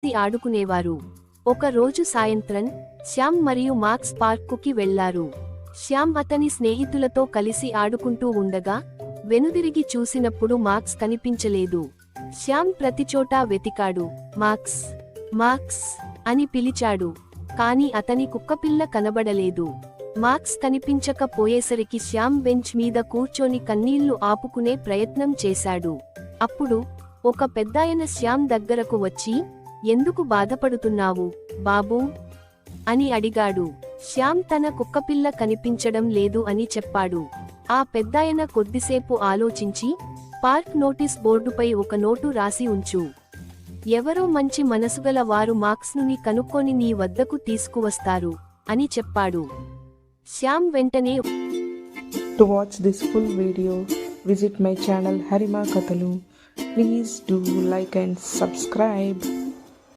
కలిసి ఆడుకునేవారు. ఒక రోజు సాయంత్రం శ్యామ్ మరియు మార్క్స్ పార్కుకి వెళ్లారు. శ్యామ్ అతని స్నేహితులతో కలిసి ఆడుకుంటూ ఉండగా వెనుదిరిగి చూసినప్పుడు మార్క్స్ కనిపించలేదు. శ్యామ్ ప్రతిచోటా వెతికాడు. మార్క్స్ మార్క్స్ అని పిలిచాడు, కాని అతని కుక్కపిల్ల కనబడలేదు. మార్క్స్ కనిపించకపోయేసరికి శ్యామ్ బెంచ్ మీద కూర్చొని కన్నీళ్లు ఆపుకునే ప్రయత్నం చేశాడు. అప్పుడు ఒక పెద్దాయన శ్యామ్ దగ్గరకు వచ్చి, ఎందుకు బాధపడుతున్నావు బాబూ అని అడిగాడు. శ్యామ్ తన కుక్కపిల్ల కనిపించడం లేదు అని చెప్పాడు. ఆ పెద్దాయన కొద్దిసేపు ఆలోచించి, పార్క్ నోటీస్ బోర్డుపై ఒక నోటు రాసి ఉంచు. ఎవరో మంచి మనసుగల వారు మార్క్స్ను కనుక్కొని నీ వద్దకు తీసుకువస్తారు అని చెప్పాడు. శ్యామ్ వెంటనే To watch this full video, visit my channel Harima Kathalu. Please do like and subscribe.